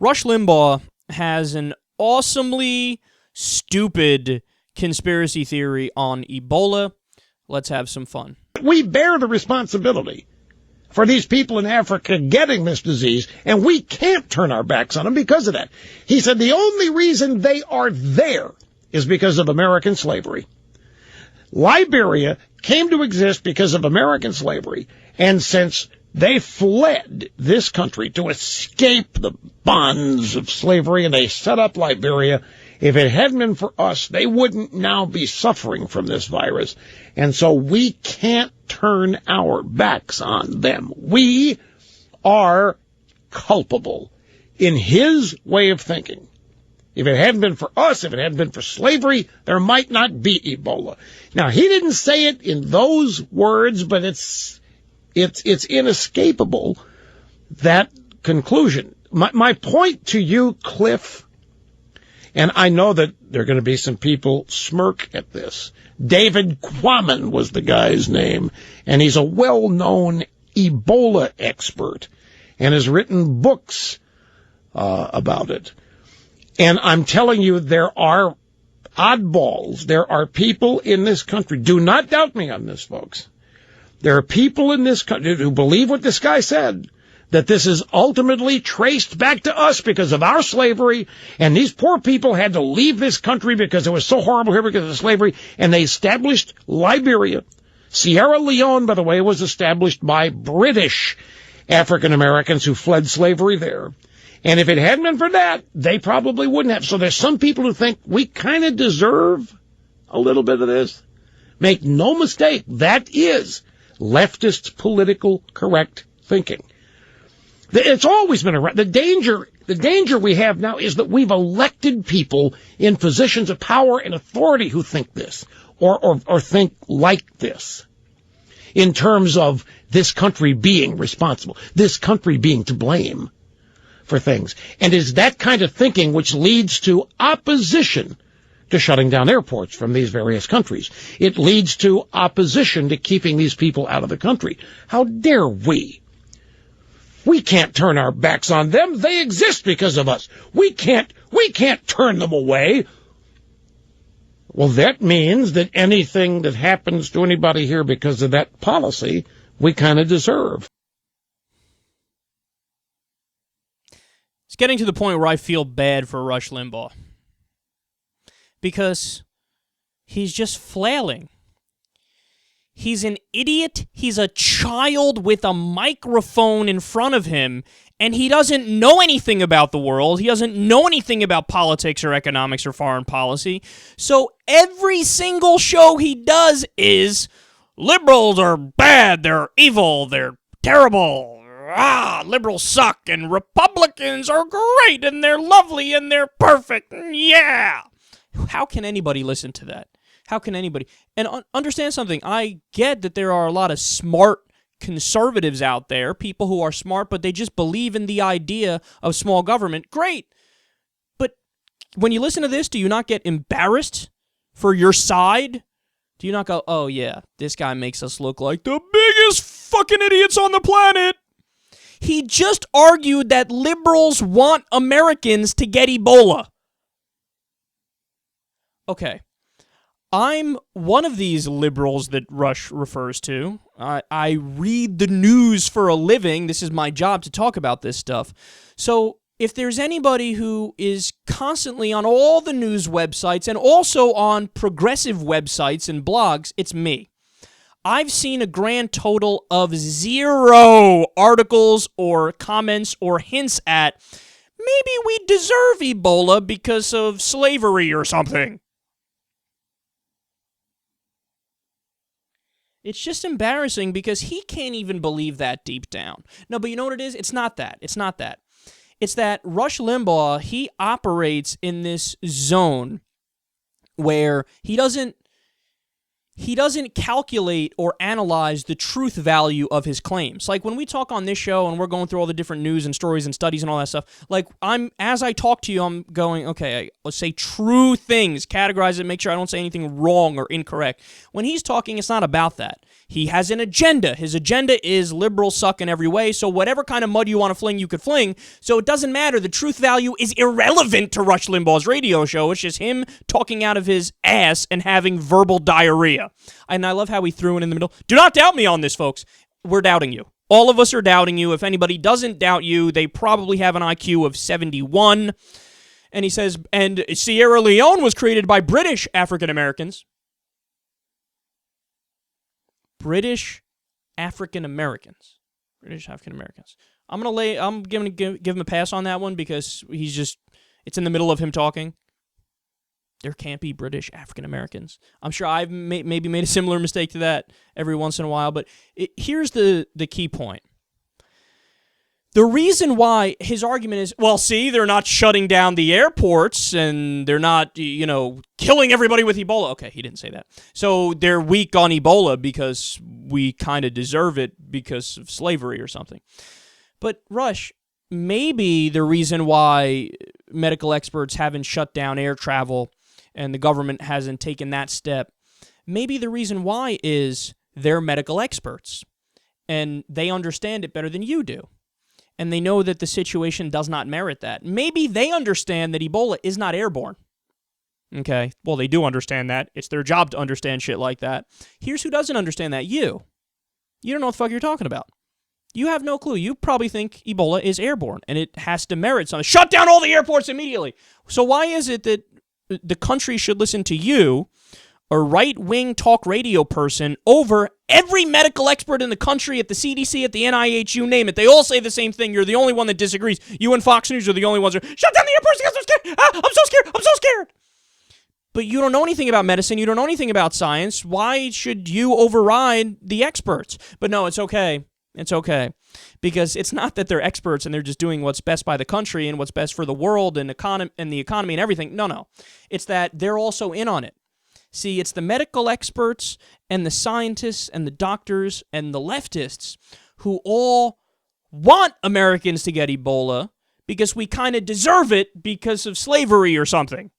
Rush Limbaugh has an awesomely stupid conspiracy theory on Ebola. Let's have some fun. We bear the responsibility for these people in Africa getting this disease, and we can't turn our backs on them because of that. He said the only reason they are there is because of American slavery. Liberia came to exist because of American slavery, and since they fled this country to escape the bonds of slavery, and they set up Liberia, if it hadn't been for us, they wouldn't now be suffering from this virus. And so we can't turn our backs on them. We are culpable in his way of thinking. If it hadn't been for us, if it hadn't been for slavery, there might not be Ebola. Now, he didn't say it in those words, but it's inescapable, that conclusion. My point to you, Cliff, and I know that there are going to be some people smirk at this. David Quammen was the guy's name, and he's a well-known Ebola expert and has written books about it. And I'm telling you, there are oddballs. There are people in this country. Do not doubt me on this, folks. There are people in this country who believe what this guy said, that this is ultimately traced back to us because of our slavery, and these poor people had to leave this country because it was so horrible here because of slavery, and they established Liberia. Sierra Leone, by the way, was established by British African Americans who fled slavery there. And if it hadn't been for that, they probably wouldn't have. So there's some people who think we kind of deserve a little bit of this. Make no mistake, that is leftist political correct thinking. It's always been around. The danger we have now is that we've elected people in positions of power and authority who think this or think like this in terms of this country being responsible, this country being to blame for things. And it's that kind of thinking which leads to opposition to shutting down airports from these various countries. It leads to opposition to keeping these people out of the country. How dare we? We can't turn our backs on them. They exist because of us. We can't turn them away. Well, that means that anything that happens to anybody here because of that policy, we kind of deserve. It's getting to the point where I feel bad for Rush Limbaugh. Because he's just flailing. He's an idiot. He's a child with a microphone in front of him, and he doesn't know anything about the world. He doesn't know anything about politics or economics or foreign policy. So every single show he does is, liberals are bad, they're evil, they're terrible. Liberals suck, and Republicans are great, and they're lovely, and they're perfect. Yeah. How can anybody listen to that? How can anybody? And understand something. I get that there are a lot of smart conservatives out there, people who are smart, but they just believe in the idea of small government. Great. But when you listen to this, do you not get embarrassed for your side? Do you not go, oh yeah, this guy makes us look like the biggest fucking idiots on the planet? He just argued that liberals want Americans to get Ebola. Okay. I'm one of these liberals that Rush refers to. I read the news for a living. This is my job to talk about this stuff. So if there's anybody who is constantly on all the news websites and also on progressive websites and blogs, it's me. I've seen a grand total of 0 articles or comments or hints at maybe we deserve Ebola because of slavery or something. It's just embarrassing because he can't even believe that deep down. No, but you know what it is? It's not that. It's not that. It's that Rush Limbaugh, he operates in this zone where he doesn't calculate or analyze the truth value of his claims. Like when we talk on this show and we're going through all the different news and stories and studies and all that stuff, like as I talk to you, I'm going, okay, let's say true things, categorize it, make sure I don't say anything wrong or incorrect. When he's talking, it's not about that. He has an agenda. His agenda is liberals suck in every way, so whatever kind of mud you want to fling, you could fling. So it doesn't matter. The truth value is irrelevant to Rush Limbaugh's radio show. It's just him talking out of his ass and having verbal diarrhea. And I love how he threw it in the middle. Do not doubt me on this, folks. We're doubting you. All of us are doubting you. If anybody doesn't doubt you, they probably have an IQ of 71. And he says, and Sierra Leone was created by British African Americans. British African Americans. I'm gonna give him a pass on that one because it's in the middle of him talking. There can't be British African Americans. I'm sure I've maybe made a similar mistake to that every once in a while, but here's the key point. The reason why his argument is, well, see, they're not shutting down the airports and they're not, killing everybody with Ebola. Okay, he didn't say that. So they're weak on Ebola because we kind of deserve it because of slavery or something. But, Rush, maybe the reason why medical experts haven't shut down air travel and the government hasn't taken that step, maybe the reason why is they're medical experts and they understand it better than you do. And they know that the situation does not merit that. Maybe they understand that Ebola is not airborne. Okay, well, they do understand that. It's their job to understand shit like that. Here's who doesn't understand that. You. You don't know what the fuck you're talking about. You have no clue. You probably think Ebola is airborne, and it has to merit something. Shut down all the airports immediately. So why is it that the country should listen to you, a right-wing talk radio person, over every medical expert in the country, at the CDC, at the NIH, you name it? They all say the same thing. You're the only one that disagrees. You and Fox News are the only ones who shut down the airports because I'm scared. I'm so scared. I'm so scared. But you don't know anything about medicine. You don't know anything about science. Why should you override the experts? But no, it's okay. It's okay. Because it's not that they're experts and they're just doing what's best by the country and what's best for the world and the economy and everything. No. It's that they're also in on it. See, it's the medical experts and the scientists and the doctors and the leftists who all want Americans to get Ebola because we kind of deserve it because of slavery or something.